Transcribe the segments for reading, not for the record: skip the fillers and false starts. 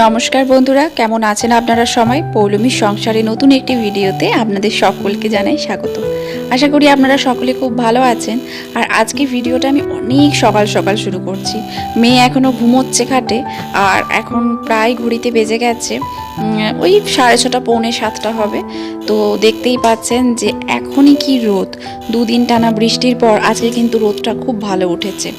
নমস্কার বন্ধুরা, কেমন আছেন আপনারা সবাই? পৌলমীর সংসারে নতুন একটি ভিডিওতে আপনাদের সকলকে জানাই স্বাগত। আশা করি আপনারা সকলে খুব ভালো আছেন। আর আজকে ভিডিওটা আমি অনেক সকাল সকাল শুরু করছি। মেয়ে এখনও ঘুমোচ্ছে খাটে, আর এখন প্রায় ঘড়িতে বেজে গেছে ওই 6:30 পৌনে 7টা হবে। তো দেখতেই পাচ্ছেন যে এখনই কি রোদ, দুদিন টানা বৃষ্টির পর আজকে কিন্তু রোদটা খুব ভালো উঠেছে।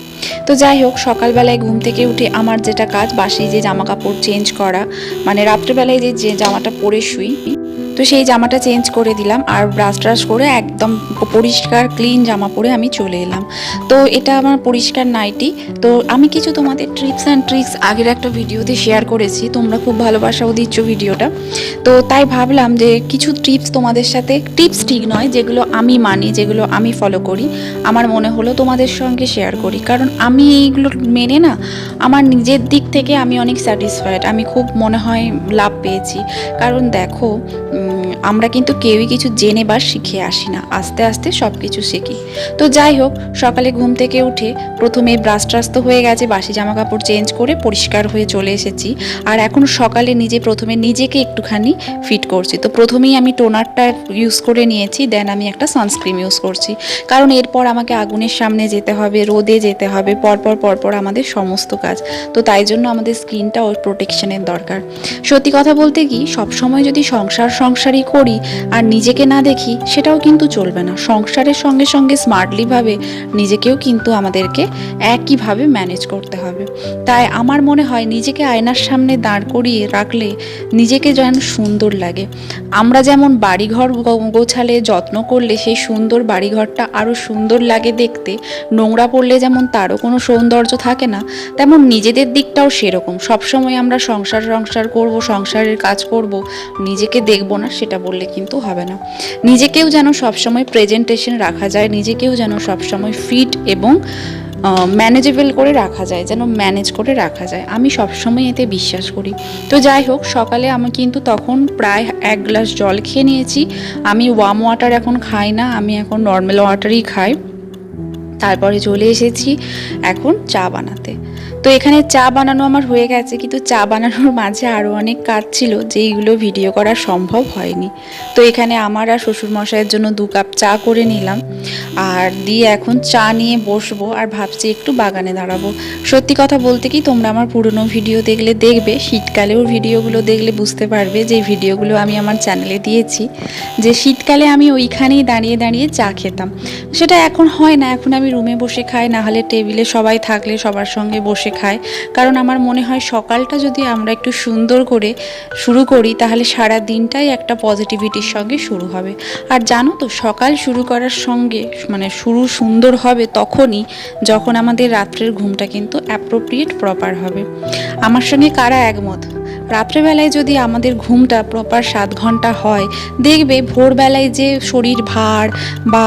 তো যাই হোক, সকালবেলায় ঘুম থেকে উঠে আমার যেটা কাজ, বাসি যে জামা কাপড় চেঞ্জ করা, মানে রাত্রেবেলায় যে জামাটা পরে শুই, তো সেই জামাটা চেঞ্জ করে দিলাম আর ব্রাশ ট্রাশ করে একদম পরিষ্কার ক্লিন জামা পরে আমি চলে এলাম। তো এটা আমার পরিষ্কার নাইটি। তো আমি কিছু তোমাদের টিপস অ্যান্ড ট্রিক্স আগের একটা ভিডিওতে শেয়ার করেছি, তোমরা খুব ভালোবাসাও দিচ্ছ ভিডিওটা। তো তাই ভাবলাম যে কিছু টিপস তোমাদের সাথে, টিপস ঠিক নয়, যেগুলো আমি মানি, যেগুলো আমি ফলো করি, আমার মনে হলো তোমাদের সঙ্গে শেয়ার করি। কারণ আমি এইগুলো মেনে না, আমার নিজের দিক থেকে আমি অনেক স্যাটিসফাইড, আমি খুব মনে হয় লাভ পেয়েছি। কারণ দেখো, আমরা কিন্তু কেউই কিছু জেনে বা শিখে আসি না, আস্তে আস্তে সব কিছু শিখি। তো যাই হোক, সকালে ঘুম থেকে উঠে প্রথমে ব্রাশ ট্রাশ তো হয়ে গেছে, বাসি জামা কাপড় চেঞ্জ করে পরিষ্কার হয়ে চলে এসেছি। আর এখন সকালে প্রথমে নিজেকে একটুখানি ফিট করছি। তো প্রথমেই আমি টোনারটা ইউজ করে নিয়েছি, দেন আমি একটা সানস্ক্রিন ইউজ করছি। কারণ এরপর আমাকে আগুনের সামনে যেতে হবে, রোদে যেতে হবে, পরপর আমাদের সমস্ত কাজ। তো তাই জন্য আমাদের স্কিনটা ওর প্রোটেকশনের দরকার। সত্যি কথা বলতে কি, সবসময় যদি সংসারই করি আর নিজেকে না দেখি, সেটাও কিন্তু চলবে না। সংসারের সঙ্গে সঙ্গে স্মার্টলিভাবে নিজেকেও কিন্তু আমাদেরকে একইভাবে ম্যানেজ করতে হবে। তাই আমার মনে হয় নিজেকে আয়নার সামনে দাঁড় করিয়ে রাখলে নিজেকে যেন সুন্দর লাগে। আমরা যেমন বাড়িঘর গোছালে, যত্ন করলে সেই সুন্দর বাড়িঘরটা আরও সুন্দর লাগে দেখতে, নোংরা পড়লে যেমন তারও কোনো সৌন্দর্য থাকে না, তেমন নিজেদের দিকটাও সেরকম। সবসময় আমরা সংসার করব, সংসারের কাজ করব, নিজেকে দেখব না, সেটা বললে কিন্তু হবে না। নিজেকেও যেন সবসময় প্রেজেন্টেশন রাখা যায়, নিজেকেও যেন সবসময় ফিট এবং ম্যানেজেবল করে রাখা যায়, যেন ম্যানেজ করে রাখা যায়। আমি সবসময় এতে বিশ্বাস করি। তো যাই হোক, সকালে আমি কিন্তু তখন প্রায় 1 গ্লাস জল খেয়ে নিয়েছি। আমি ওয়ার্ম ওয়াটার এখন খাই না, আমি এখন নর্মাল ওয়াটারই খাই। তারপরে চলে এসেছি এখন চা বানাতে। তো এখানে চা বানানো আমার হয়ে গেছে, কিন্তু চা বানানোর মাঝে আরও অনেক কাজ ছিল, যেইগুলো ভিডিও করা সম্ভব হয়নি। তো এখানে আমার আর শ্বশুরমশাইয়ের জন্য 2 কাপ চা করে নিলাম, আর দিয়ে এখন চা নিয়ে বসবো আর ভাবছি একটু বাগানে দাঁড়াবো। সত্যি কথা বলতে কি, তোমরা আমার পুরনো ভিডিও দেখবে, শীতকালেও ভিডিওগুলো দেখলে বুঝতে পারবে, যে ভিডিওগুলো আমি আমার চ্যানেলে দিয়েছি, যে শীতকালে আমি ওইখানেই দাঁড়িয়ে চা খেতাম। সেটা এখন হয় না, এখন আমি রুমে বসে খাই, না হলে টেবিলে সবাই থাকলে সবার সঙ্গে বসে খাই। কারণ আমার মনে হয় সকালটা যদি আমরা একটু সুন্দর করে শুরু করি, তাহলে সারা দিনটাই একটা পজিটিভিটির সঙ্গে শুরু হবে। আর জানো তো, সকাল শুরু করার সঙ্গে শুরু সুন্দর হবে তখনই যখন আমাদের রাত্রের ঘুমটা কিন্তু অ্যাপ্রোপ্রিয়েট প্রপার হবে। আমার সঙ্গে কারা একমত? রাত্রেবেলায় যদি আমাদের ঘুমটা প্রপার 7 ঘন্টা হয়, দেখবে ভোরবেলায় যে শরীর ভার বা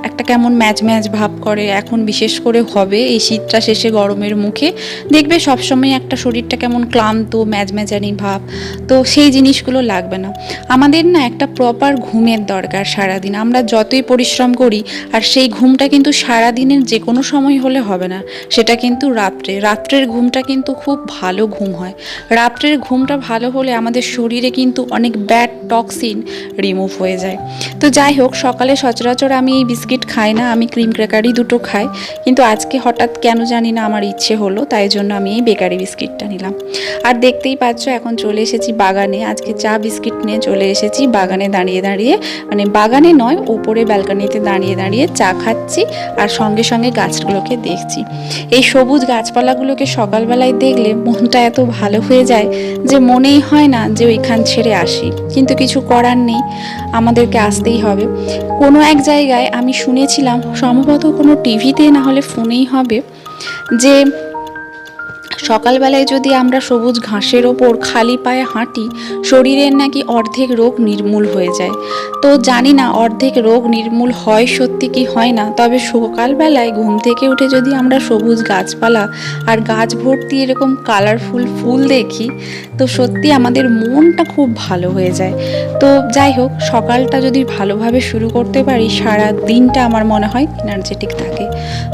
একটা কেমন ম্যাজ ভাব করে, এখন বিশেষ করে হবে এই শীতটা শেষে গরমের মুখে, দেখবে সবসময় একটা শরীরটা কেমন ক্লান্ত, ম্যাজম্যাজানি ভাব। তো সেই জিনিসগুলো লাগবে না। আমাদের না একটা প্রপার ঘুমের দরকার সারাদিন। আমরা যতই পরিশ্রম করি, আর সেই ঘুমটা কিন্তু সারাদিনের যে কোনো সময় হলে হবে না, সেটা কিন্তু রাত্রের ঘুমটা কিন্তু খুব ভালো ঘুম হয়। রাত্রের ঘুমটা ভালো হলে আমাদের শরীরে কিন্তু অনেক ব্যাড টক্সিন রিমুভ হয়ে যায়। তো যাই হোক, সকালে সচরাচর আমি এই বিস্কিট খাই না, আমি ক্রিম ক্র্যাকারই 2টো খাই। কিন্তু আজকে হঠাৎ কেন জানি না আমার ইচ্ছে হলো, তাই জন্য আমি এই বেকারি বিস্কিটটা নিলাম। আর দেখতেই পাচ্ছ, এখন চলে এসেছি বাগানে। আজকে চা বিস্কিট নিয়ে চলে এসেছি বাগানে, দাঁড়িয়ে বাগানে নয়, উপরে ব্যালকনিতে দাঁড়িয়ে চা খাচ্ছি, আর সঙ্গে গাছগুলোকে দেখছি। এই সবুজ গাছপালাগুলোকে সকালবেলায় দেখলে মনটা এত ভালো হয়ে যায় যে মনেই হয় না যে ওইখান ছেড়ে আসি। কিন্তু কিছু করার নেই, আমাদেরকে আসতেই হবে। কোনো এক জায়গায় আমি শুনেছিলাম, সম্ভবত কোনো টিভিতে না হলে ফোনেই হবে, যে সকালবেলায় যদি আমরা সবুজ ঘাসের ওপর খালি পায়ে হাঁটি, শরীরের নাকি অর্ধেক রোগ নির্মূল হয়ে যায়। তো জানি না অর্ধেক রোগ নির্মূল হয় সত্যি কি হয় না, তবে সকালবেলায় ঘুম থেকে উঠে যদি আমরা সবুজ গাছপালা আর গাছ ভর্তি এরকম কালারফুল ফুল দেখি, তো সত্যি আমাদের মনটা খুব ভালো হয়ে যায়। তো যাই হোক, সকালটা যদি ভালোভাবে শুরু করতে পারি, সারা দিনটা আমার মনে হয় এনার্জেটিক থাকে।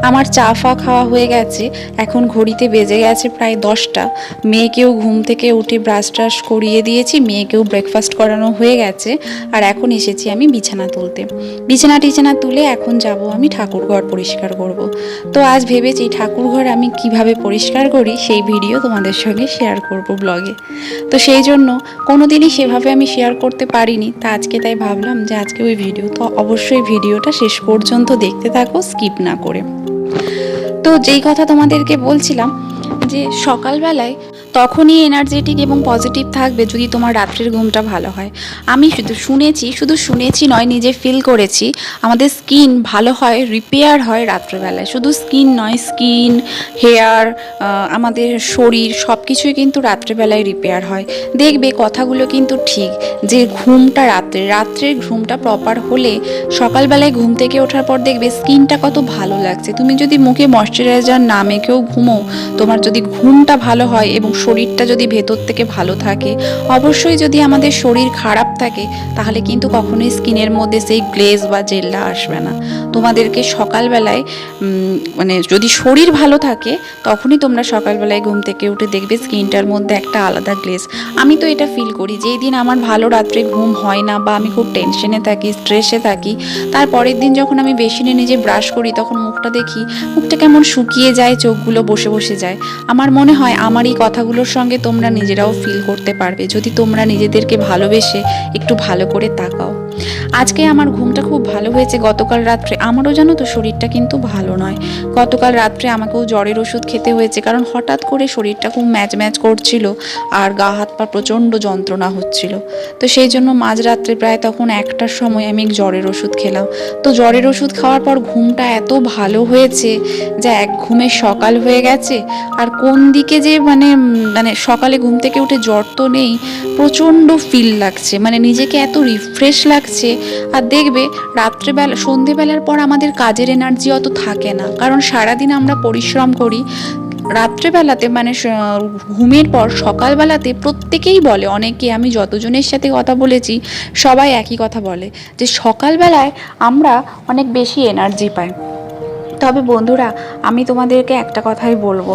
আমার চা ফা খাওয়া হয়ে গেছে, এখন ঘড়িতে বেজে গেছে প্রায় 10টা। মেয়েকেও ঘুম থেকে উঠে ব্রাশ ট্রাশ করিয়ে দিয়েছি, মেয়েকেও ব্রেকফাস্ট করানো হয়ে গেছে। আর এখন এসেছি আমি বিছানা তুলতে। বিছানা তুলে এখন যাব আমি ঠাকুরঘর পরিষ্কার করব। তো আজ ভেবেছি ঠাকুরঘর আমি কিভাবে পরিষ্কার করি সেই ভিডিও তোমাদের সঙ্গে শেয়ার করব ব্লগে। তো সেই জন্য কোনো দিনই সেভাবে আমি শেয়ার করতে পারিনি, তা আজকে তাই ভাবলাম যে আজকে ওই ভিডিও, তো অবশ্যই ভিডিওটা শেষ পর্যন্ত দেখতে থাকো স্কিপ না করে। তো যেই কথা তোমাদেরকে বলছিলাম যে সকালবেলায় তখনই এনার্জেটিক এবং পজিটিভ থাকবে যদি তোমার রাত্রের ঘুমটা ভালো হয়। আমি শুধু শুনেছি নয়, নিজে ফিল করেছি আমাদের স্কিন ভালো হয়, রিপেয়ার হয় রাত্রেবেলায়। শুধু স্কিন নয়, স্কিন, হেয়ার, আমাদের শরীর সব কিছুই কিন্তু রাত্রেবেলায় রিপেয়ার হয়। দেখবে কথাগুলো কিন্তু ঠিক, যে ঘুমটা রাত্রের ঘুমটা প্রপার হলে সকালবেলায় ঘুম থেকে ওঠার পর দেখবে স্কিনটা কত ভালো লাগছে। তুমি যদি মুখে ময়শ্চারাইজার না মেখেও ঘুমো, তোমার যদি ঘুমটা ভালো হয় এবং শরীরটা যদি ভেতর থেকে ভালো থাকে, অবশ্যই যদি আমাদের শরীর খারাপ থাকে তাহলে কিন্তু কখনোই স্কিনের মধ্যে সেই গ্লেজ বা জেল্লা আসবে না। তোমাদেরকে সকালবেলায় মানে যদি শরীর ভালো থাকে তখনই তোমরা সকালবেলায় ঘুম থেকে উঠে দেখবে স্কিনটার মধ্যে একটা আলাদা গ্লেজ। আমি তো এটা ফিল করি, যেই দিন আমার ভালো রাত্রে ঘুম হয় না বা আমি খুব টেনশনে থাকি, স্ট্রেসে থাকি, তার পরের দিন যখন আমি বেসিনে নিজে ব্রাশ করি তখন মুখটা দেখি মুখটা কেমন শুকিয়ে যায়, চোখগুলো বসে বসে যায়। আমার মনে হয় আমার এই কথাগুলোর সঙ্গে তোমরা নিজেরাও ফিল করতে পারবে যদি তোমরা নিজেদেরকে ভালোবেসে একটু ভালো করে তাকাও। আজকে আমার ঘুমটা খুব ভালো হয়েছে। গতকাল রাত্রে আমারও জানো তো শরীরটা কিন্তু ভালো নয়। গতকাল রাত্রে আমাকেও জ্বরের ওষুধ খেতে হয়েছে, কারণ হঠাৎ করে শরীরটা খুব ম্যাচ করছিল আর গা হাত পা প্রচণ্ড যন্ত্রণা হচ্ছিল। তো সেই জন্য মাঝরাত্রে প্রায় তখন 1টার সময় আমি জ্বরের ওষুধ খেলাম। তো জ্বরের ওষুধ খাওয়ার পর ঘুমটা এত ভালো হয়েছে যে এক ঘুমে সকাল হয়ে গেছে। আর কোন দিকে যে মানে সকালে ঘুম থেকে উঠে জ্বর তো নেই, প্রচণ্ড ফিল লাগছে, মানে নিজেকে এত রিফ্রেশ লাগছে। আর দেখবে রাত্রেবেলা সন্ধেবেলার পর আমাদের কাজের এনার্জি অত থাকে না, কারণ সারাদিন আমরা পরিশ্রম করি। রাত্রেবেলাতে মানে ঘুমের পর সকালবেলাতে প্রত্যেকেই বলে, অনেকে, আমি যতজনের সাথে কথা বলেছি সবাই একই কথা বলে যে সকালবেলায় আমরা অনেক বেশি এনার্জি পাই। তবে বন্ধুরা, আমি তোমাদেরকে একটা কথাই বলবো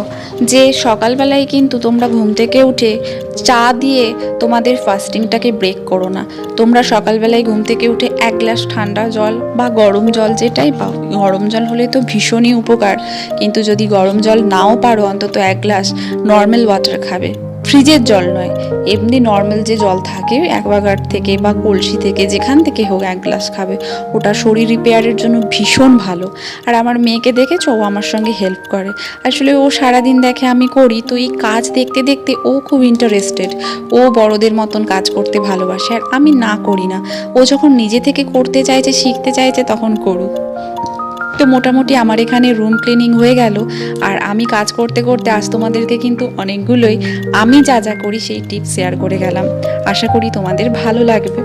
যে সকালবেলায় কিন্তু তোমরা ঘুম থেকে উঠে চা দিয়ে তোমাদের ফাস্টিংটাকে ব্রেক করো না। তোমরা সকালবেলায় ঘুম থেকে উঠে 1 গ্লাস ঠান্ডা জল বা গরম জল, যেটাই পাও, গরম জল হলে তো ভীষণই উপকার, কিন্তু যদি গরম জল নাও পারো অন্তত 1 গ্লাস নর্মাল ওয়াটার খাবে। ফ্রিজের জল নয়, এমনি নর্মাল যে জল থাকে অ্যাকোয়াগার্ড থেকে বা কলসি থেকে, যেখান থেকে হোক 1 গ্লাস খাবে। ওটা শরীর রিপেয়ারের জন্য ভীষণ ভালো। আর আমার মেয়েকে দেখেছো, ও আমার সঙ্গে হেল্প করে। আসলে ও সারাদিন দেখে আমি করি, তো এই কাজ দেখতে দেখতে ও খুব ইন্টারেস্টেড। ও বড়দের মতন কাজ করতে ভালোবাসে, আর আমি না করি না। ও যখন নিজে থেকে করতে চাইছে, শিখতে চাইছে, তখন করুক। তো মোটামুটি আমার এখানে রুম ক্লিনিং হয়ে গেল। আর আমি কাজ করতে করতে আজ তোমাদেরকে কিন্তু অনেকগুলোই আমি যা যা করি সেই টিপস শেয়ার করে গেলাম। আশা করি তোমাদের ভালো লাগবে।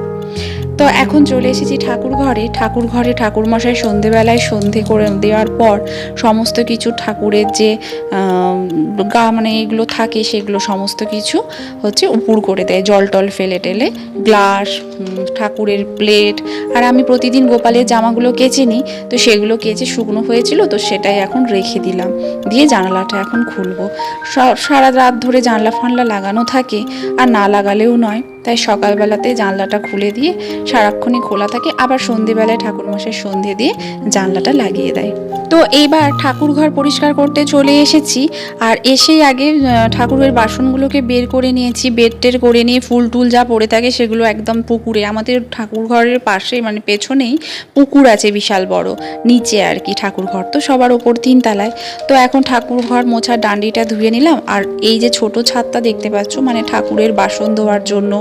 তো এখন চলে এসেছি ঠাকুরঘরে ঠাকুরমশাই সন্ধেবেলায় সন্ধে করে দেওয়ার পর সমস্ত কিছু ঠাকুরের যে মানে এগুলো থাকে সেগুলো সমস্ত কিছু হচ্ছে উপুর করে দেয়, জল টল ফেলে টেলে, গ্লাস, ঠাকুরের প্লেট। আর আমি প্রতিদিন গোপালের জামাগুলো কেচে নিই, তো সেগুলো কেচে শুকনো হয়েছিল, তো সেটাই এখন রেখে দিলাম। দিয়ে জানালাটা এখন খুলবো। সারা রাত ধরে জানলা ফানলা লাগানো থাকে, আর না লাগালেও নয়, তাই সকালবেলাতে জানলাটা খুলে দিয়ে সারাক্ষণই খোলা থাকে। আবার সন্ধেবেলায় ঠাকুরমশাই সন্ধে দিয়ে জানলাটা লাগিয়ে দেয়। তো এইবার ঠাকুরঘর পরিষ্কার করতে চলে এসেছি। আর এসেই আগে ঠাকুরের বাসনগুলোকে বের করে নিয়েছি, বেড টের করে নিয়ে ফুল টুল যা পড়ে থাকে সেগুলো একদম পুকুরে, আমাদের ঠাকুরঘরের পাশে মানে পেছনেই পুকুর আছে বিশাল বড়, নিচে আর কি ঠাকুরঘর, তো সবার ওপর 3 তলায়। তো এখন ঠাকুরঘর মোছার ডান্ডিটা ধুয়ে নিলাম। আর এই যে ছোট ছাদটা দেখতে পাচ্ছ, মানে ঠাকুরের বাসন ধোয়ার জন্য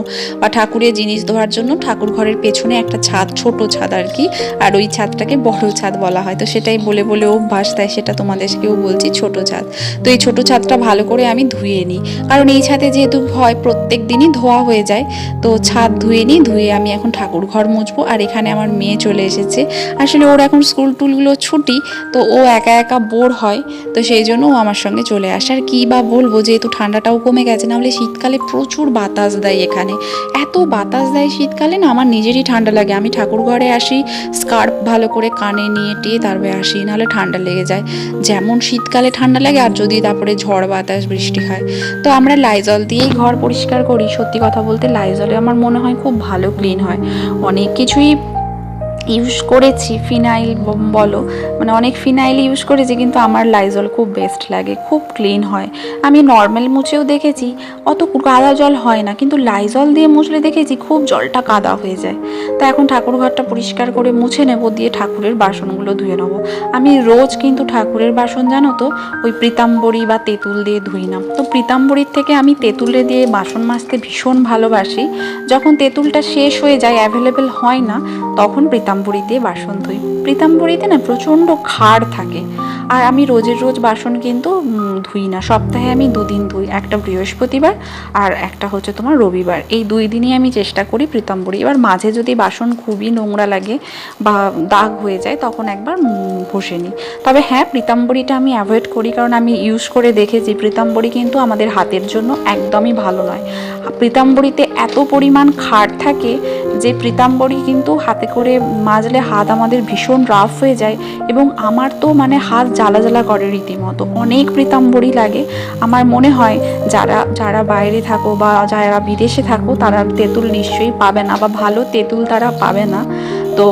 বা ঠাকুরের জিনিস ধোয়ার জন্য ঠাকুর ঘরের পেছনে একটা ছাদ, ছোট ছাদ আর কি। আর ওই ছাদটাকে বড় ছাদ বলা হয়, তো সেটাই বলে বলে অভ্যাস, তাই সেটা তোমাদেরকেও বলছি ছোট ছাদ। তো এই ছোট ছাদটা ভালো করে আমি ধুয়ে নিই, কারণ এই ছাদে যেহেতু হয় প্রত্যেক দিনই ধোয়া হয়ে যায়। তো ছাদ ধুয়ে নিই, ধুয়ে আমি এখন ঠাকুর ঘর মুছবো। আর এখানে আমার মেয়ে চলে এসেছে। আসলে ওর এখন স্কুল টুলগুলো ছুটি, তো ও একা একা বোর হয়, তো সেই জন্য ও আমার সঙ্গে চলে আসে। আর কী বা বলবো, যেহেতু ঠান্ডাটাও কমে গেছে, নাহলে শীতকালে প্রচুর বাতাস দেয় এখানে। এত বাতাস দেয় শীতকালে না, আমার নিজেরই ঠান্ডা লাগে। আমি ঠাকুর ঘরে আসি, স্কার্ফ ভালো করে কানে নিয়ে টিয়ে তারপরে আসি, নাহলে ঠান্ডা লেগে যায়। যেমন শীতকালে ঠান্ডা লাগে, আর যদি তারপরে ঝড় বাতাস বৃষ্টি হয়। তো আমরা লাইজল দিয়েই ঘর পরিষ্কার করি। সত্যি কথা বলতে লাইজলে আমার মনে হয় খুব ভালো ক্লিন হয়। অনেক কিছুই ইউজ করেছি, ফিনাইল বলো, মানে অনেক ফিনাইল ইউজ করেছি, কিন্তু আমার লাইজল খুব বেস্ট লাগে, খুব ক্লিন হয়। আমি নর্মাল মুছেও দেখেছি অত কাদা জল হয় না, কিন্তু লাইজল দিয়ে মুছলে দেখেছি খুব জলটা কাদা হয়ে যায়। তো এখন ঠাকুর ঘরটা পরিষ্কার করে মুছে নেব, দিয়ে ঠাকুরের বাসনগুলো ধুয়ে নেবো। আমি রোজ কিন্তু ঠাকুরের বাসন জানো তো ওই পীতাম্বরী বা তেঁতুল দিয়ে ধুই না। তো পীতাম্বরীর থেকে আমি তেঁতুলে দিয়ে বাসন মাজতে ভীষণ ভালোবাসি। যখন তেঁতুলটা শেষ হয়ে যায়, অ্যাভেলেবেল হয় না, তখন পীতাম্বরী দিয়ে বাসন ধুই। পীতাম্বরীতে না প্রচণ্ড ক্ষার থাকে। আর আমি রোজের রোজ বাসন কিন্তু ধুই না, সপ্তাহে আমি 2 দিন ধুই, একটা বৃহস্পতিবার আর একটা হচ্ছে তোমার রবিবার। এই 2 দিনই আমি চেষ্টা করি পীতাম্বরী। এবার মাঝে যদি বাসন খুবই নোংরা লাগে বা দাগ হয়ে যায়, তখন একবার ঘষে নিই। তবে হ্যাঁ, পীতাম্বরীটা আমি অ্যাভয়েড করি, কারণ আমি ইউজ করে দেখেছি পীতাম্বরী কিন্তু আমাদের হাতের জন্য একদমই ভালো নয়। পীতাম্বরীতে এত পরিমাণ ক্ষার থাকে যে পীতাম্বরী কিন্তু হাতে করে মাজলে হাত আমাদের ভীষণ রাফ হয়ে যায়, এবং আমার তো মানে হাত জ্বালা জ্বালা করে রীতিমতো। অনেক পীতাম্বরী লাগে। আমার মনে হয় যারা যারা বাইরে থাকো বা যারা বিদেশে থাকো, তারা তেঁতুল নিশ্চয়ই পাবে না, বা ভালো তেঁতুল তারা পাবে না। তো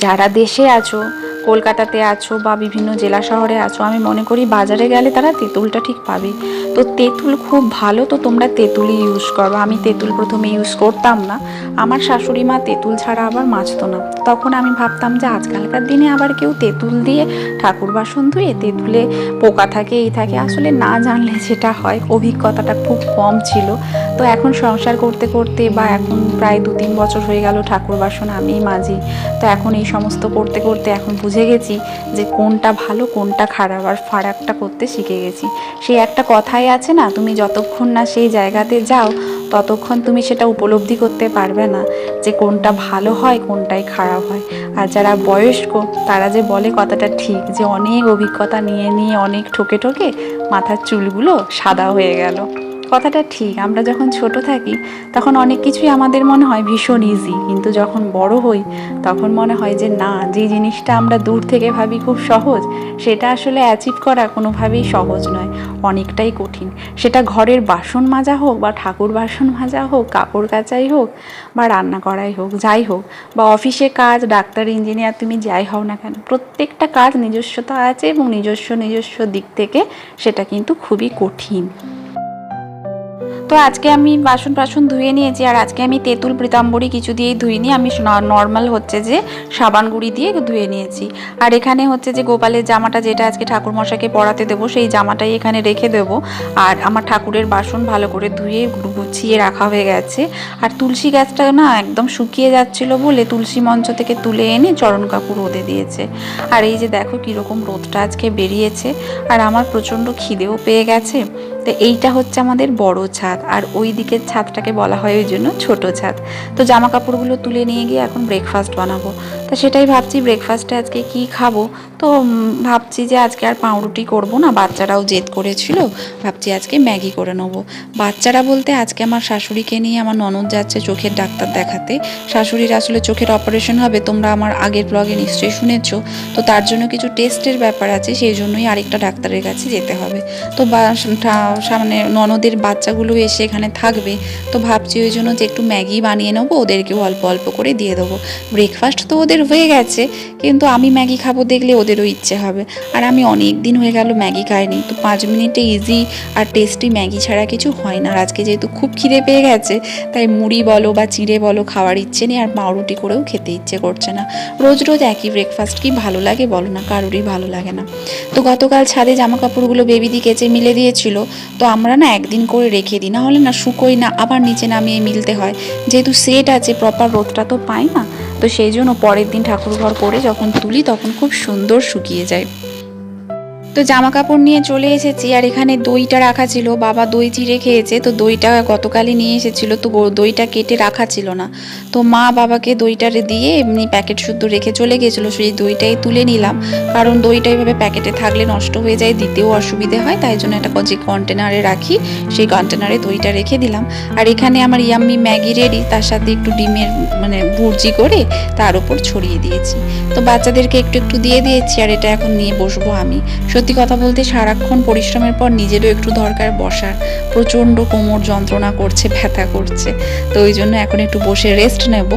যারা দেশে আছো, কলকাতাতে আছো বা বিভিন্ন জেলা শহরে আছো, আমি মনে করি বাজারে গেলে তারা তেঁতুলটা ঠিক পাবে। তো তেঁতুল খুব ভালো, তো তোমরা তেঁতুলই ইউজ করো। আমি তেঁতুল প্রথমে ইউজ করতাম না, আমার শাশুড়ি মা তেঁতুল ছাড়া আবার মাজতো না। তখন আমি ভাবতাম যে আজকালকার দিনে আবার কেউ তেঁতুল দিয়ে ঠাকুর বাসন ধুয়ে, তেঁতুলে পোকা থাকে এই থাকে। আসলে না জানলে যেটা হয়, অভিজ্ঞতাটা খুব কম ছিল। তো এখন সংসার করতে করতে, বা এখন প্রায় 2-3 বছর হয়ে গেল ঠাকুর বাসন আমিই মাজি। তো এখন এই সমস্ত করতে করতে এখন বুঝে গেছি যে কোনটা ভালো কোনটা খারাপ, আর ফারাকটা করতে শিখে গেছি। সেই একটা কথাই আছে না, তুমি যতক্ষণ না সেই জায়গাতে যাও ততক্ষণ তুমি সেটা উপলব্ধি করতে পারবে না যে কোনটা ভালো হয় কোনটাই খারাপ হয়। আর যারা বয়স্ক তারা যে বলে কথাটা ঠিক, যে অনেক অভিজ্ঞতা নিয়ে নিয়ে অনেক ঠকে ঠকে মাথার চুলগুলো সাদা হয়ে গেল। কথাটা ঠিক। আমরা যখন ছোট থাকি তখন অনেক কিছুই আমাদের মনে হয় ভীষণ ইজি, কিন্তু যখন বড় হই তখন মনে হয় যে না, যে জিনিসটা আমরা দূর থেকে ভাবি খুব সহজ, সেটা আসলে অ্যাচিভ করা কোনোভাবেই সহজ নয়, অনেকটাই কঠিন। সেটা ঘরের বাসন মাজা হোক, বা ঠাকুর বাসন মাজা হোক, কাপড় কাচাই হোক, বা রান্না করাই হোক, যাই হোক, বা অফিসে কাজ, ডাক্তার, ইঞ্জিনিয়ার, তুমি যাই হও না কেন, প্রত্যেকটা কাজ নিজস্বতা আছে, এবং নিজস্ব দিক থেকে সেটা কিন্তু খুবই কঠিন। তো আজকে আমি বাসন টাসন ধুয়ে নিয়েছি, আর আজকে আমি তেঁতুল পীতাম্বরী কিছু দিয়েই ধুইনি, আমি নর্মাল হচ্ছে যে সাবান গুঁড়ি দিয়ে ধুয়ে নিয়েছি। আর এখানে হচ্ছে যে গোপালের জামাটা, যেটা আজকে ঠাকুরমশাইকে পরাতে দেবো, সেই জামাটাই এখানে রেখে দেবো। আর আমার ঠাকুরের বাসন ভালো করে ধুয়ে গুছিয়ে রাখা হয়ে গেছে। আর তুলসী গাছটা না একদম শুকিয়ে যাচ্ছিলো বলে তুলসী মঞ্চ থেকে তুলে এনে চরণ কাপড় রোদে দিয়েছে। আর এই যে দেখো কীরকম রোদটা আজকে বেরিয়েছে, আর আমার প্রচণ্ড খিদেও পেয়ে গেছে। তো এইটা হচ্ছে আমাদের বড় ছাদ, আর ওই দিকের ছাদটাকে বলা হয় ওই জন্য ছোট ছাদ। তো জামা কাপড়গুলো তুলে নিয়ে গিয়ে এখন ব্রেকফাস্ট বানাবো। তো সেটাই ভাবছি ব্রেকফাস্টে আজকে কি খাবো। তো ভাবছি যে আজকে আর পাউরুটি করব না, বাচ্চারাও জেদ করেছিল, ভাবছি আজকে ম্যাগি করে নেবো। বাচ্চারা বলতে আজকে আমার শাশুড়িকে নিয়ে আমার ননদ যাচ্ছে চোখের ডাক্তার দেখাতে। শাশুড়ির আসলে চোখের অপারেশন হবে, তোমরা আমার আগের ব্লগে নিশ্চয়ই শুনেছো। তো তার জন্য কিছু টেস্টের ব্যাপার আছে, সেই জন্যই আরেকটা ডাক্তারের কাছে যেতে হবে। তো সামনে ননদের বাচ্চাগুলো এসে এখানে থাকবে, তো ভাবছি ওই জন্য যে একটু ম্যাগি বানিয়ে নেবো, ওদেরকেও অল্প অল্প করে দিয়ে দেবো। ব্রেকফাস্ট তো ওদের হয়ে গেছে, কিন্তু আমি ম্যাগি খাবো দেখলে ওদেরও ইচ্ছে হবে। আর আমি অনেক দিন হয়ে গেল ম্যাগি খাইনি, তো 5 মিনিটে ইজি আর টেস্টি ম্যাগি ছাড়া কিছু হয় না। আর আজকে যেহেতু খুব খিদে পেয়ে গেছে, তাই মুড়ি বলো বা চিড়ে বলো খাওয়ার ইচ্ছে নেই, আর পাউরুটি করেও খেতে ইচ্ছে করছে না। রোজ রোজ একই ব্রেকফাস্ট কি ভালো লাগে বলো না, কারোরই ভালো লাগে না। তো গতকাল ছাদে জামা কাপড়গুলো বেবিদি কেচে মিলে দিয়েছিল, তো আমরা না একদিন করে রেখে দিই, না হলে না শুকোই না, আবার নিচে নামিয়ে মিলতে হয়। যেহেতু সেট আছে, প্রপার রোদটা তো পাই না, তো সেই জন্য পরের দিন ঠাকুর ঘর করে যখন তুলি তখন খুব সুন্দর শুকিয়ে যায়। তো জামা কাপড় নিয়ে চলে এসেছি, আর এখানে দইটা রাখা ছিল, বাবা দই চিড়ে খেয়েছে, তো দইটা গতকালই নিয়ে এসেছিল, তো দইটা কেটে রাখা ছিল না, তো মা বাবাকে দইটা দিয়ে এমনি প্যাকেট শুদ্ধ রেখে চলে গেছিলো, সেই দইটাই তুলে নিলাম, কারণ দইটা এইভাবে প্যাকেটে থাকলে নষ্ট হয়ে যায়, দিতেও অসুবিধে হয়, তাই জন্য একটা যে কন্টেনারে রাখি সেই কন্টেনারে দইটা রেখে দিলাম। আর এখানে আমার ইয়াম্মি ম্যাগি রেডি, তার সাথে একটু ডিমের ভুর্জি করে তার উপর ছড়িয়ে দিয়েছি, তো বাচ্চাদেরকে একটু একটু দিয়ে দিয়েছি, আর এটা এখন নিয়ে বসবো আমি। সত্যি কথা বলতে সারাক্ষণ পরিশ্রমের পর নিজেরও একটু দরকার বসার, প্রচণ্ড কোমর যন্ত্রণা করছে, ব্যথা করছে, তো ওই জন্য এখন একটু বসে রেস্ট নেব।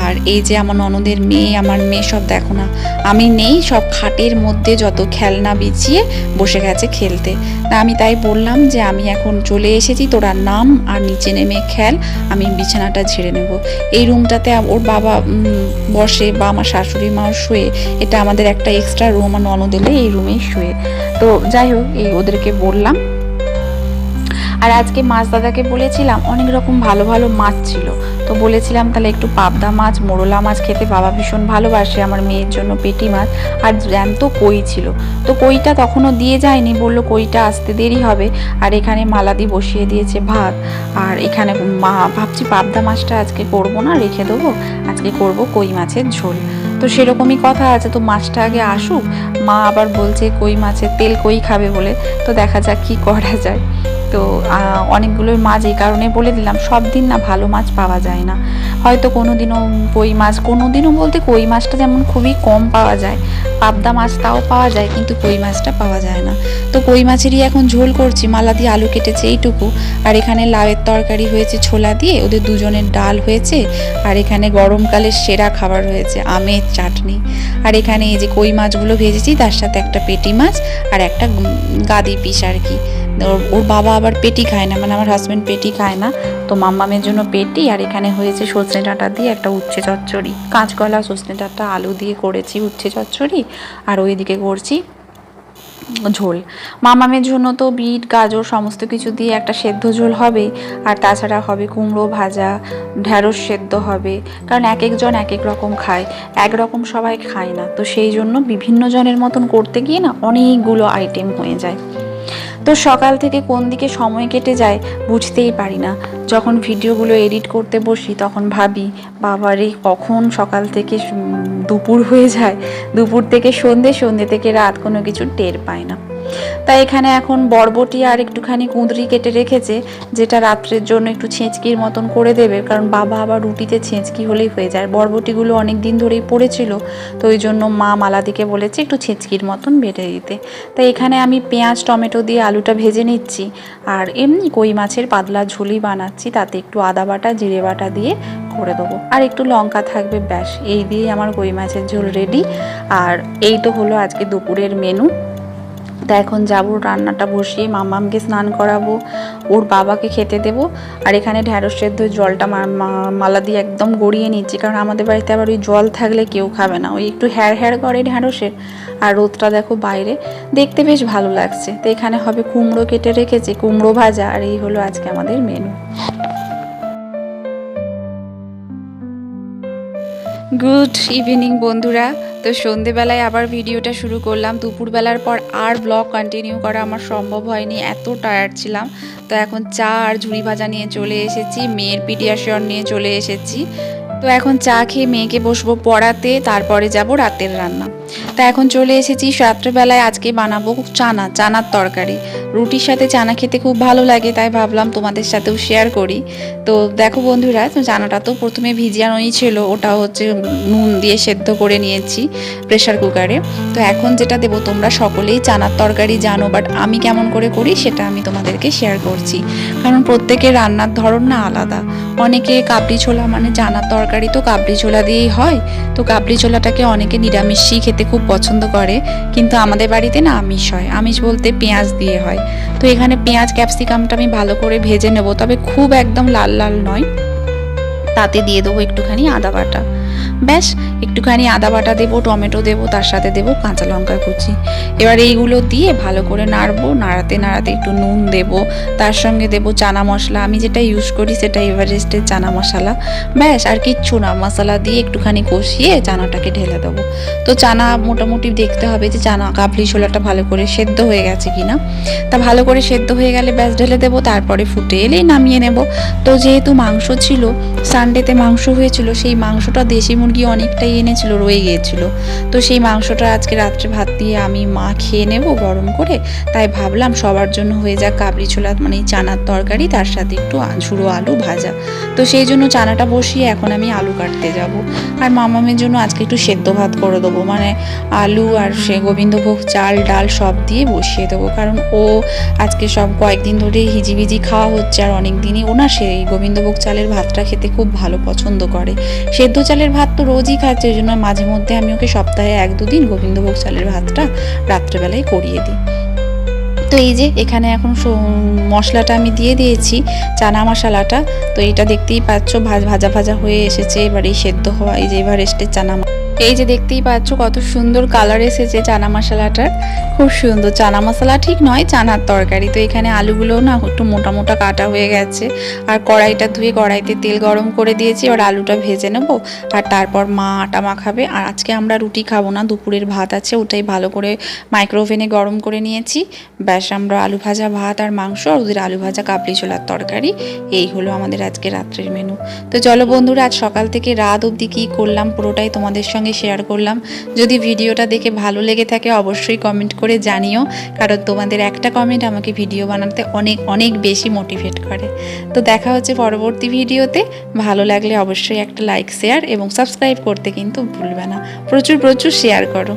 আর এই যে আমার ননদের মেয়ে, আমার মেয়ে সব দেখো না, আমি নেই, সব খাটের মধ্যে যত খেলনা বিছিয়ে বসে গেছে খেলতে। তা আমি তাই বললাম যে আমি এখন চলে এসেছি, তোরা নাম আর নিচে নেমে খেল, আমি বিছানাটা ঝেড়ে নেব। এই রুমটাতে ওর বাবা বসে বা আমার শাশুড়ি মাও শুয়ে, এটা আমাদের একটা এক্সট্রা রুম, আমার ননদ এলে এই রুমেই শুয়ে। তো যাই হোক, এই ওদেরকে বললাম। আর আজকে মাছ দাদাকে বলেছিলাম, অনেক রকম ভালো ভালো মাছ ছিল, তো বলেছিলাম তাহলে একটু পাবদা মাছ, মোরলা মাছ খেতে বাবা ভীষণ ভালোবাসে, আমার মেয়ের জন্য পেটি মাছ, আর জ্যান্ত কই ছিল, তো কইটা তখনও দিয়ে যায়নি, বললো কইটা আসতে দেরি হবে। আর এখানে মালাদি বসিয়ে দিয়েছে ভাত, আর এখানে ভাবছি পাবদা মাছটা আজকে করবো না, রেখে দেবো, আজকে করব কই মাছের ঝোল। তো সেরকমই কথা আছে, তো মাছটা আগে আসুক, মা আবার বলছে কই মাছের তেল কই খাবে বলে, তো দেখা যাক কী করা যায়। তো অনেকগুলোই মাছ এই কারণে বলে দিলাম, সব দিন না ভালো মাছ পাওয়া যায় না, হয়তো কোনো দিনও কই মাছ, কোনো দিনও বলতে কই মাছটা যেমন খুবই কম পাওয়া যায়, পাবদা মাছ তাও পাওয়া যায়, কিন্তু কই মাছটা পাওয়া যায় না। তো কই মাছেরই এখন ঝোল করছি, মালা দিয়ে আলু কেটেছে এইটুকু, আর এখানে লাউয়ের তরকারি হয়েছে ছোলা দিয়ে, ওদের দুজনের ডাল হয়েছে, আর এখানে গরমকালের সেরা খাবার হয়েছে আমের চাটনি, আর এখানে এই যে কই মাছগুলো ভেজেছি, তার সাথে একটা পেটি মাছ আর একটা গাদি পিস আর কি। ওর বাবা আবার পেটি খায় না, মানে আমার হাজব্যান্ড পেটি খায় না, তো মাম্মামের জন্য পেটি, আর এখানে হয়েছে সজনে ডাঁটা দিয়ে একটা উচ্ছে চচ্চড়ি, কাঁচকলা সজনে ডাঁটা আলু দিয়ে করেছি উচ্ছে চচ্চড়ি, আর ওইদিকে করছি ঝোল। মামামের জন্য তো বিট গাজর সমস্ত কিছু দিয়ে একটা সেদ্ধ ঝোল হবে, আর তাছাড়া হবে কুমড়ো ভাজা, ঢ্যাঁড়স সেদ্ধ হবে, কারণ এক একজন এক এক রকম খায়, একরকম সবাই খায় না, তো সেই জন্য বিভিন্ন জনের মতন করতে গিয়ে না অনেকগুলো আইটেম হয়ে যায়। তো সকাল থেকে কোন দিকে সময় কেটে যায় বুঝতেই পারি না, যখন ভিডিওগুলো এডিট করতে বসি তখন ভাবি বাবারে কখন সকাল থেকে দুপুর হয়ে যায়, দুপুর থেকে সন্ধে, সন্ধে থেকে রাত, কোনো কিছু টের পায় না। তাই এখানে এখন বরবটি আর একটুখানি কুঁদরি কেটে রেখেছে, যেটা রাত্রের জন্য একটু ছেঁচকির মতন করে দেবে, কারণ বাবা আবার রুটিতে ছেঁচকি হলেই হয়ে যায়, বরবটিগুলো অনেক দিন ধরেই পড়েছিল, তো ওই জন্য মা মালাদিকে বলেছে একটু ছেঁচকির মতন বেটে দিতে। তাই এখানে আমি পেঁয়াজ টমেটো দিয়ে আলুটা ভেজে নিচ্ছি, আর এমনি কই মাছের পাতলা ঝুলি বানাচ্ছি, তাতে একটু আদা বাটা জিরে বাটা দিয়ে করে দেবো, আর একটু লঙ্কা থাকবে, ব্যাস এই দিয়েই আমার কই মাছের ঝোল রেডি। আর এই তো হলো আজকে দুপুরের মেনু। তা এখন যাবো রান্নাটা বসিয়ে, মামামকে স্নান করাবো, ওর বাবাকে খেতে দেবো, আর এখানে ঢ্যাঁড়স সেদ্ধ জলটা মালা দিয়ে একদম গড়িয়ে নিচ্ছি, কারণ আমাদের বাড়িতে আবার ওই জল থাকলে কেউ খাবে না, ওই একটু হ্যাড় হ্যাড় করে ঢ্যাঁড়সের, আর রোদটা দেখো বাইরে, দেখতে বেশ ভালো লাগছে। তো এখানে হবে কুমড়ো কেটে রেখেছি, কুমড়ো ভাজা, আর এই হলো আজকে আমাদের মেনু। গুড ইভিনিং বন্ধুরা। তো সন্ধেবেলায় আবার ভিডিওটা শুরু করলাম, দুপুরবেলার পর আর ব্লগ কন্টিনিউ করা আমার সম্ভব হয়নি, এত টায়ার্ড ছিলাম। তো এখন চা আর ঝুড়ি ভাজা নিয়ে চলে এসেছি, মেয়ের পিডিয়াশিওর নিয়ে চলে এসেছি। তো এখন চা খেয়ে মেয়েকে বসবো পড়াতে, তারপরে যাব রাতের রান্না। তা এখন চলে এসেছি রাত্রেবেলায়, আজকে বানাবো চানার তরকারি, রুটির সাথে চানা খেতে খুব ভালো লাগে, তাই ভাবলাম তোমাদের সাথেও শেয়ার করি। তো দেখো বন্ধুরা, তো চানাটা তো প্রথমে ভিজিয়ানোই ছিল, ওটা হচ্ছে নুন দিয়ে সেদ্ধ করে নিয়েছি প্রেশার কুকারে। তো এখন যেটা দেবো, তোমরা সকলেই চানার তরকারি জানো, বাট আমি কেমন করে করি সেটা আমি তোমাদেরকে শেয়ার করছি, কারণ প্রত্যেকের রান্নার ধরন না আলাদা। অনেকে কাবলি ছোলা, মানে চানার তরকারি তো কাবলি ছোলা দিয়েই হয়, তো কাবলি ছোলাটাকে অনেকে নিরামিষই খেতে খুব পছন্দ করে, কিন্তু আমাদের বাড়িতে না আমিষ হয়, আমিষ বলতে পেঁয়াজ দিয়ে হয়। তো এখানে পেঁয়াজ ক্যাপসিকামটা আমি ভালো করে ভেজে নেব, তবে খুব একদম লাল লাল নয়, তাতে দিয়ে দেবো একটুখানি আদা বাটা, ব্যাস একটুখানি আদা বাটা দেবো, টমেটো দেবো, তার সাথে দেবো কাঁচা লঙ্কা কুচি। এবার এইগুলো দিয়ে ভালো করে নাড়বো, নাড়াতে নাড়াতে একটু নুন দেবো, তার সঙ্গে দেবো চানা মশলা। আমি যেটা ইউজ করি সেটা এভারেস্টের চানা মশলা। ব্যাস আর কিচ্ছু না, মশলা দিয়ে একটুখানি কষিয়ে চানাটাকে ঢেলে দেবো। তো চানা মোটামুটি দেখতে হবে যে চানা কাবলি ছোলাটা ভালো করে সেদ্ধ হয়ে গেছে কিনা। তা ভালো করে সেদ্ধ হয়ে গেলে ব্যাস ঢেলে দেবো, তারপরে ফুটে এলেই নামিয়ে নেব। তো যেহেতু মাংস ছিল, সানডেতে মাংস হয়েছিল, সেই মাংসটা দেশি মুরগি অনেকটাই এনেছিল, রয়ে গিয়েছিল। তো সেই মাংসটা আজকে রাত্রে ভাত দিয়ে আমি মা খেয়ে নেব গরম করে। তাই ভাবলাম সবার জন্য হয়ে যাক কাবলি ছোলা, মানে চানার তরকারি, তার সাথে একটু ঝুড়ো আলু ভাজা। তো সেই জন্য চানাটা বসিয়ে এখন আমি আলু কাটতে যাব। আর মামামের জন্য আজকে একটু সেদ্ধ ভাত করে দেবো, মানে আলু আর সে গোবিন্দভোগ চাল ডাল সব দিয়ে বসিয়ে দেবো। কারণ ও আজকে সব কয়েকদিন ধরে হিজিবিজি খাওয়া হচ্ছে, আর অনেক দিনই ও না সেই গোবিন্দভোগ চালের ভাতটা খেতে খুব ভালো পছন্দ করে। সেদ্ধ চালের ভাত তো রোজই খাচ্ছে, ওই জন্য মাঝে মধ্যে আমি ওকে সপ্তাহে 1-2 দিন গোবিন্দভোগ চালের ভাতটা রাত্রেবেলায় করিয়ে দিই। তো এই যে এখানে এখন মশলাটা আমি দিয়ে দিয়েছি, চানা মশলাটা। তো এটা দেখতেই পাচ্ছ ভাজা ভাজা হয়ে এসেছে। এবার এই সেদ্ধ হওয়া এই যে এভারেস্টের চানা, এই যে দেখতেই পাচ্ছ কত সুন্দর কালার এসেছে চানা মশলাটার, খুব সুন্দর। চানা মশলা ঠিক নয়, চানার তরকারি। তো এখানে আলুগুলো না একটু মোটা মোটা কাটা হয়ে গেছে, আর কড়াইটা ধুয়ে কড়াইতে তেল গরম করে দিয়েছি। এবার আলুটা ভেজে নেব, আর তারপর মা আটা মাখাবে। আর আজকে আমরা রুটি খাবো না, দুপুরের ভাত আছে, ওটাই ভালো করে মাইক্রোওভেনে গরম করে নিয়েছি। ব্যাস আমরা আলু ভাজা ভাত আর মাংস, আর ওদের আলু ভাজা কাবলি ছোলার তরকারি, এই হলো আমাদের আজকে রাত্রের মেনু। তো চলো বন্ধুরা, আজ সকাল থেকে রাত অবধি কী করলাম পুরোটাই তোমাদের সঙ্গে শেয়ার করলাম। যদি ভিডিওটা দেখে ভালো লেগে থাকে অবশ্যই কমেন্ট করে জানিও, কারণ তোমাদের একটা কমেন্ট আমাকে ভিডিও বানাতে অনেক অনেক বেশি মোটিভেট করে। তো দেখা হচ্ছে পরবর্তী ভিডিওতে। ভালো লাগলে অবশ্যই একটা লাইক শেয়ার এবং সাবস্ক্রাইব করতে কিন্তু ভুলবে না। প্রচুর প্রচুর শেয়ার করো।